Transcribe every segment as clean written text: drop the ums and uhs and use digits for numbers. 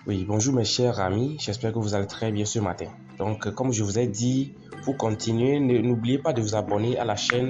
Oui, bonjour mes chers amis, j'espère que vous allez très bien ce matin. Donc, comme je vous ai dit, pour continuer, n'oubliez pas de vous abonner à la chaîne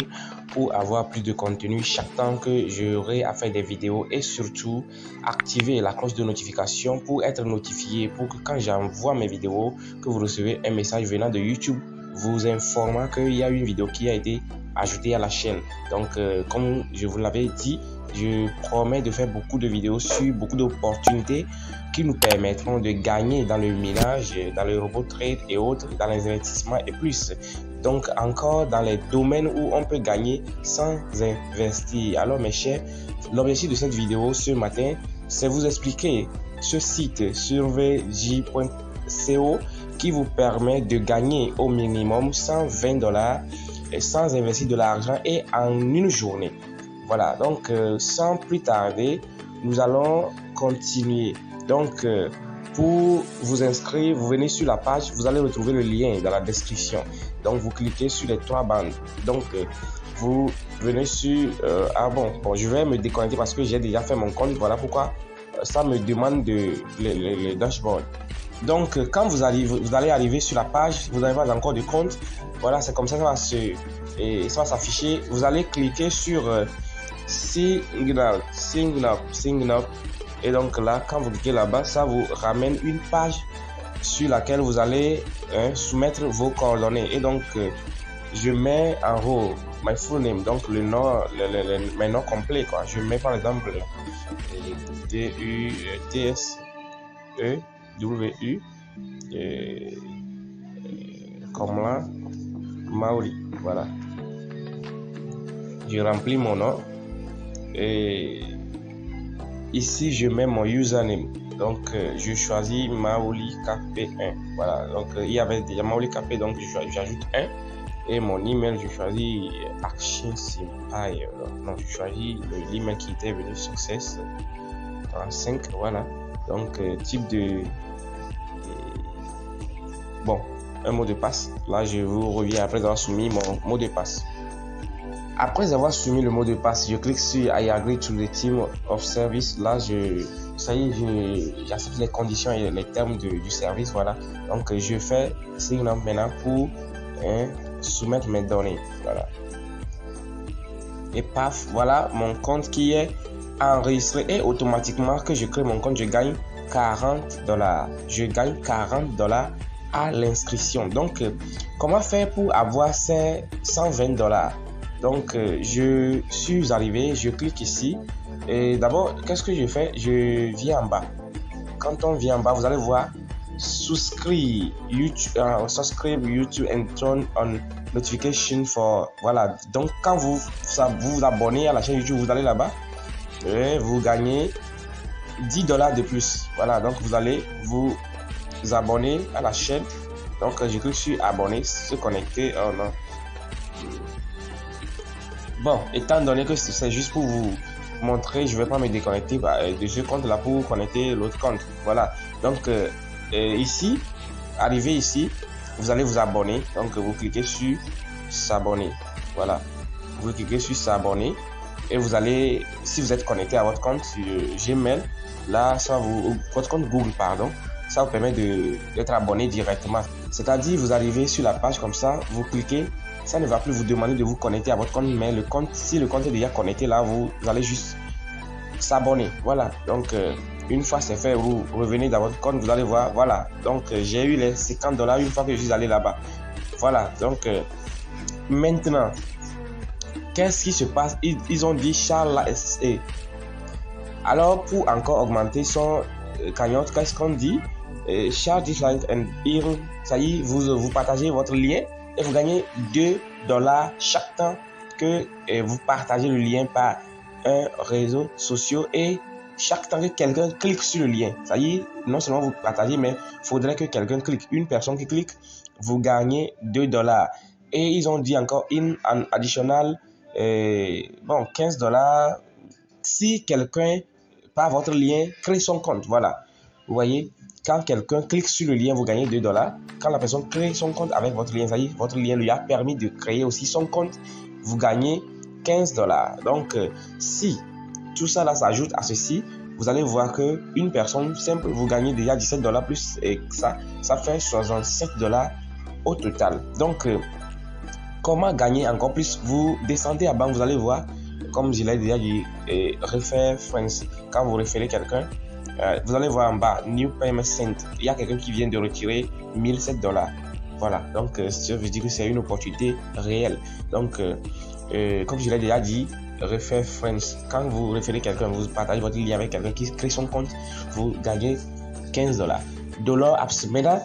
pour avoir plus de contenu chaque temps que j'aurai à faire des vidéos et surtout activer la cloche de notification pour être notifié pour que quand j'envoie mes vidéos, que vous recevez un message venant de YouTube vous informant qu'il y a une vidéo qui a été ajoutée à la chaîne. Donc, comme je vous l'avais dit, je promets de faire beaucoup de vidéos sur beaucoup d'opportunités qui nous permettront de gagner dans le minage, dans le robot trade et autres, dans les investissements et plus. Donc encore dans les domaines où on peut gagner sans investir. Alors mes chers, l'objectif de cette vidéo ce matin, c'est vous expliquer ce site survj.co qui vous permet de gagner au minimum $120 sans investir de l'argent et en une journée. Voilà, donc sans plus tarder, nous allons continuer. Donc, pour vous inscrire, vous venez sur la page, vous allez retrouver le lien dans la description. Donc, vous cliquez sur les trois bandes. Donc, vous venez sur... bon, je vais me déconnecter parce que j'ai déjà fait mon compte. Voilà pourquoi ça me demande le dashboard. Donc, quand vous allez arriver sur la page, vous n'avez pas encore de compte. Voilà, c'est comme ça, ça va s'afficher. Vous allez cliquer sur sign up. Et donc là, quand vous cliquez là-bas, ça vous ramène une page sur laquelle vous allez soumettre vos coordonnées. Et donc, je mets en haut my full name, donc le nom, mes noms complets, quoi. Je mets par exemple D-U-T-S-E-W-U comme là, Maori. Voilà. Je remplis mon nom et ici je mets mon username, donc je choisis Maoli KP1. Voilà, donc il y avait déjà Maoli KP, donc j'ajoute 1 et mon email je choisis Action Simpai. Non, je choisis l'email qui était venu Success 35. Voilà, donc type de bon, un mot de passe. Là je vous reviens après avoir soumis mon mot de passe. Après avoir soumis le mot de passe, je clique sur I agree to the team of service. Là, j'accepte les conditions et les termes du service. Voilà. Donc, je fais sign up maintenant pour soumettre mes données. Voilà. Et paf, voilà mon compte qui est enregistré et automatiquement que je crée mon compte, je gagne $40. Je gagne $40 à l'inscription. Donc, comment faire pour avoir ces $120? Donc, je suis arrivé, je clique ici et d'abord, qu'est-ce que je fais? Je viens en bas. Quand on vient en bas, vous allez voir subscribe YouTube and turn on notification for. Voilà. Donc, quand vous vous abonnez à la chaîne YouTube, vous allez là-bas et vous gagnez $10 de plus. Voilà. Donc, vous allez vous abonner à la chaîne. Donc, je clique sur abonner, se connecter. Oh non. Bon, étant donné que c'est juste pour vous montrer, je ne vais pas me déconnecter de ce compte là pour connecter l'autre compte. Voilà. Donc ici, arrivé ici, vous allez vous abonner. Donc vous cliquez sur s'abonner. Voilà. Vous cliquez sur s'abonner et vous allez, si vous êtes connecté à votre compte Gmail, là ça votre compte Google, pardon, ça vous permet d'être abonné directement. C'est-à-dire vous arrivez sur la page comme ça, vous cliquez. Ça ne va plus vous demander de vous connecter à votre compte, mais si le compte est déjà connecté, là, vous allez juste s'abonner. Voilà. Donc, une fois c'est fait, vous revenez dans votre compte, vous allez voir. Voilà. Donc, j'ai eu les $50 une fois que je suis allé là-bas. Voilà. Donc, maintenant, qu'est-ce qui se passe? Ils ont dit Charles SA. Alors, pour encore augmenter son cagnotte, qu'est-ce qu'on dit? Share this link and earn. Ça y est, vous partagez votre lien. Et vous gagnez $2 chaque temps que vous partagez le lien par un réseau social et chaque temps que quelqu'un clique sur le lien. Ça y est, non seulement vous partagez, mais il faudrait que quelqu'un clique. Une personne qui clique, vous gagnez $2. Et ils ont dit encore an additional $15 si quelqu'un par votre lien crée son compte. Voilà, vous voyez. Quand quelqu'un clique sur le lien, vous gagnez $2. Quand la personne crée son compte avec votre lien, ça y est, votre lien lui a permis de créer aussi son compte, vous gagnez $15. Donc, si tout ça là s'ajoute à ceci, vous allez voir que une personne simple, vous gagnez déjà $17 plus et ça fait $67 au total. Donc, comment gagner encore plus? Vous descendez à banque, vous allez voir, comme je l'ai déjà dit, refer friends. Quand vous référez quelqu'un, vous allez voir en bas, New Payment Sent. Il y a quelqu'un qui vient de retirer $1007. Voilà, donc ça veut dire que c'est une opportunité réelle. Donc, comme je l'ai déjà dit, refer friends. Quand vous référez quelqu'un, vous partagez votre lien avec quelqu'un qui crée son compte, vous gagnez $15. Dollar Apps. Maintenant,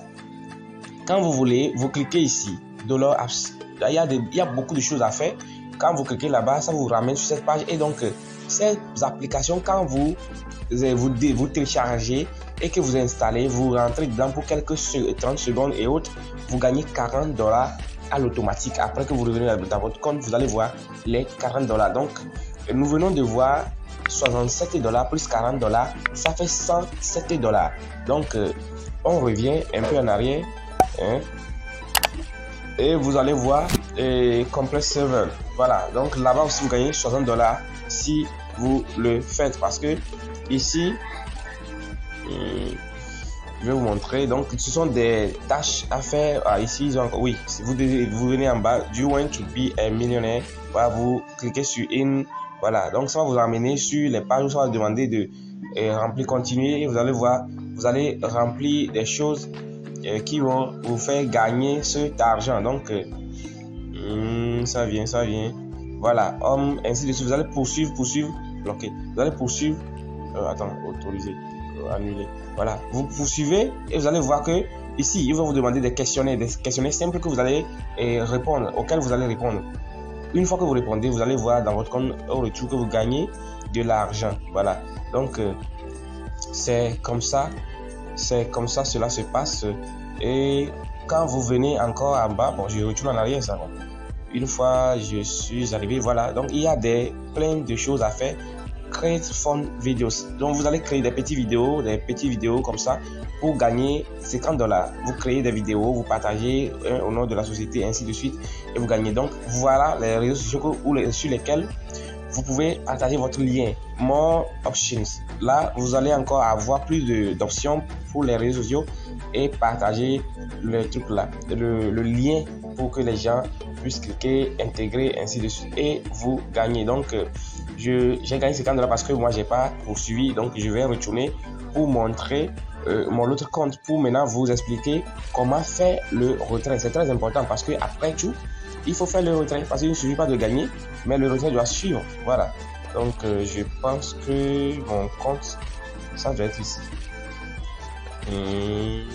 quand vous voulez, vous cliquez ici, Dollar Apps. Il y a beaucoup de choses à faire. Quand vous cliquez là-bas, ça vous ramène sur cette page. Et donc, ces applications, quand vous téléchargez et que vous installez, vous rentrez dedans pour quelques 30 secondes et autres, vous gagnez $40 à l'automatique. Après que vous revenez dans votre compte, vous allez voir les $40. Donc, nous venons de voir $67 plus $40, ça fait $107. Donc, on revient un peu en arrière. Et vous allez voir Complex Server. Voilà, donc là-bas aussi vous gagnez $60 si vous le faites, parce que ici je vais vous montrer. Donc ce sont des tâches à faire. Ici oui, vous venez en bas, do you want to be a millionaire? Voilà, vous cliquez sur in. Voilà, donc ça va vous amener sur les pages où ça va vous demander de remplir, continuer, et vous allez voir, vous allez remplir des choses qui vont vous faire gagner cet argent. Donc ça vient, voilà, ainsi de suite. Vous allez poursuivre, bloquer, vous allez poursuivre, autoriser, annuler. Voilà, vous poursuivez et vous allez voir que ici il va vous demander des questionnaires simples que vous allez répondre, auxquels vous allez répondre. Une fois que vous répondez, vous allez voir dans votre compte au retour que vous gagnez de l'argent. Voilà, donc c'est comme ça cela se passe. Et quand vous venez encore en bas, bon, je retourne en arrière, ça va. Une fois je suis arrivé, voilà, donc il y a plein de choses à faire. Create fun videos. Donc vous allez créer des petites vidéos comme ça pour gagner $50. Vous créez des vidéos, vous partagez au nom de la société, ainsi de suite, et vous gagnez. Donc voilà les réseaux sociaux sur lesquels vous pouvez partager votre lien. More options. Là, vous allez encore avoir plus d'options pour les réseaux sociaux et partager le truc là, le lien, pour que les gens puissent cliquer, intégrer, ainsi de suite, et vous gagnez. Donc, j'ai gagné $50 parce que moi, j'ai pas poursuivi. Donc, je vais retourner pour montrer mon autre compte, pour maintenant vous expliquer comment faire le retrait. C'est très important parce que après tout, il faut faire le retrait, parce qu'il ne suffit pas de gagner, mais le retrait doit suivre. Voilà. Donc, je pense que mon compte, ça doit être ici. Un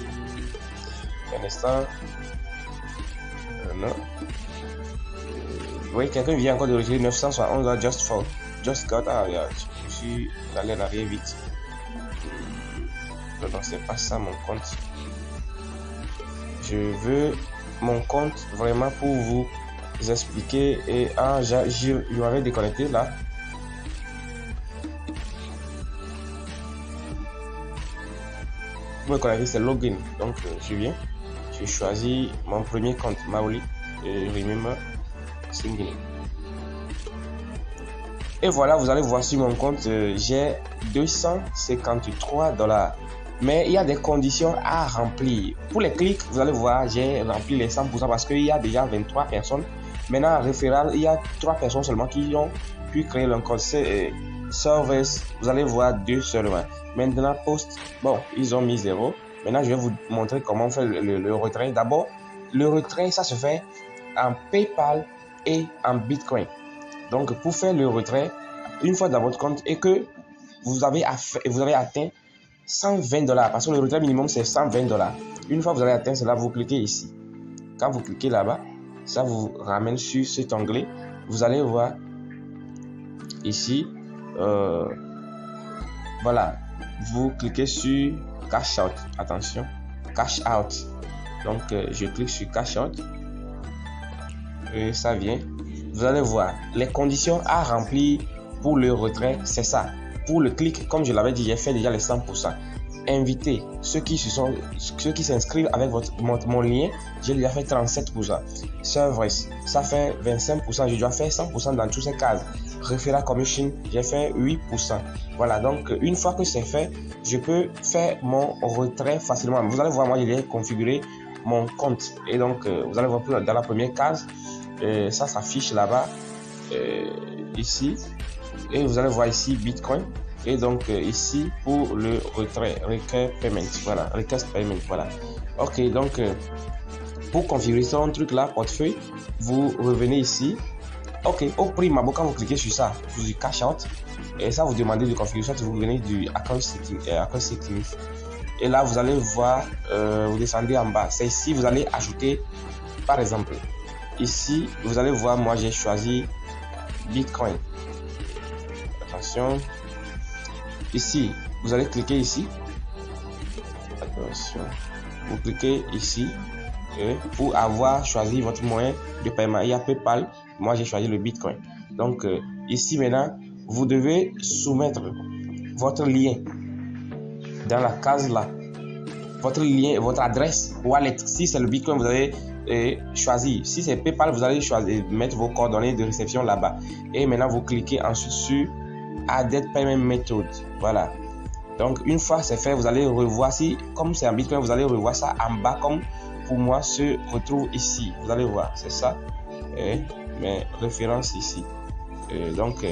instant. Non. Oui, quelqu'un vient encore de retirer 971 just got. Je suis allé en arrière vite. Non, c'est pas ça mon compte. Je veux mon compte vraiment pour vous expliquer. Et je m'avais déconnecté là. Pour me connecter, c'est login. Donc je viens, je choisis mon premier compte, Maoli, et remember singing. Et voilà, vous allez voir sur mon compte, j'ai $253. Mais il y a des conditions à remplir. Pour les clics, vous allez voir, j'ai rempli les 100% parce qu'il y a déjà 23 personnes. Maintenant, en référent, il y a 3 personnes seulement qui ont pu créer leur compte. Service, vous allez voir 2 seulement. Maintenant, post, bon, ils ont mis 0. Maintenant, je vais vous montrer comment faire le retrait. D'abord, le retrait, ça se fait en PayPal et en Bitcoin. Donc, pour faire le retrait, une fois dans votre compte et que vous avez atteint $120, parce que le retrait minimum c'est $120. Une fois que vous avez atteint cela, vous cliquez ici. Quand vous cliquez là-bas, ça vous ramène sur cet onglet. Vous allez voir ici, voilà, vous cliquez sur Cash Out. Attention, Cash Out. Donc je clique sur Cash Out et ça vient. Vous allez voir les conditions à remplir pour le retrait, c'est ça. Pour le clic, comme je l'avais dit, j'ai fait déjà les 100%. inviter ceux qui s'inscrivent avec mon lien. J'ai déjà fait 37%. Servers, ça fait 25%. Je dois faire 100% dans toutes ces cases. Referral commission, j'ai fait 8%. Voilà, donc une fois que c'est fait, je peux faire mon retrait facilement. Vous allez voir, moi, j'ai configuré mon compte. Et donc, vous allez voir dans la première case, ça s'affiche là-bas, ici. Et vous allez voir ici Bitcoin. Et donc, ici, pour le retrait, request payment. Voilà, request payment. Voilà. Ok, donc, pour configurer son truc là, portefeuille, vous revenez ici. Ok, au prime abord, quand vous cliquez sur ça, vous du cash out, et ça vous demandez de configurer, soit vous venez du account settings, et là vous allez voir, vous descendez en bas, c'est ici vous allez ajouter, par exemple, ici vous allez voir, moi j'ai choisi Bitcoin. Attention, ici vous allez cliquer ici, attention, vous cliquez ici. Pour avoir choisi votre moyen de paiement, il y a PayPal, moi j'ai choisi le Bitcoin. Donc ici maintenant vous devez soumettre votre lien dans la case là, votre lien, votre adresse wallet. Si c'est le Bitcoin, vous allez choisir. Si c'est PayPal, vous allez choisir, mettre vos coordonnées de réception là-bas. Et maintenant vous cliquez ensuite sur Added Payment Method. Voilà. Donc une fois c'est fait, vous allez revoir, si comme c'est un Bitcoin, vous allez revoir ça en bas comme pour moi se retrouve ici. Vous allez voir, c'est ça, mes références ici. Donc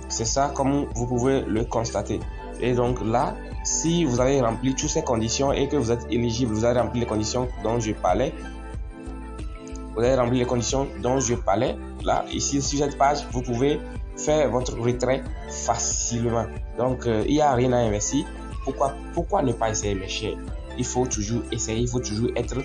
c'est ça comme vous pouvez le constater. Et donc là, si vous avez rempli toutes ces conditions et que vous êtes éligible, vous avez rempli les conditions dont je parlais. Vous avez rempli les conditions dont je parlais. Là, ici sur cette page, vous pouvez faire votre retrait facilement. Donc il n'y a rien à investir. Pourquoi ne pas essayer, mes chers? Il faut toujours essayer, il faut toujours être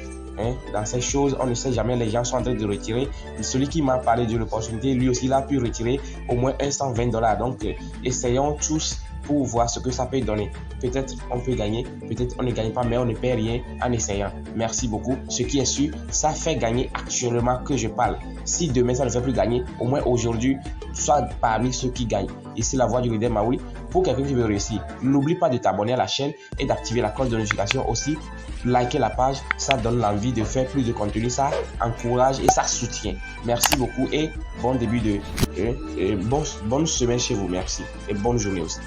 dans ces choses. On ne sait jamais, les gens sont en train de retirer. Celui qui m'a parlé de l'opportunité, lui aussi, il a pu retirer au moins $120. Donc, essayons tous pour voir ce que ça peut donner. Peut-être on peut gagner, peut-être on ne gagne pas, mais on ne perd rien en essayant. Merci beaucoup. Ce qui est sûr, ça fait gagner actuellement que je parle. Si demain ça ne fait plus gagner, au moins aujourd'hui, soit parmi ceux qui gagnent. Ici, la voix du leader Maouli. Pour quelqu'un qui veut réussir, n'oublie pas de t'abonner à la chaîne et d'activer la cloche de notification aussi. Liker la page, ça donne l'envie de faire plus de contenu, ça encourage et ça soutient. Merci beaucoup et bon début de bonne semaine chez vous. Merci et bonne journée aussi.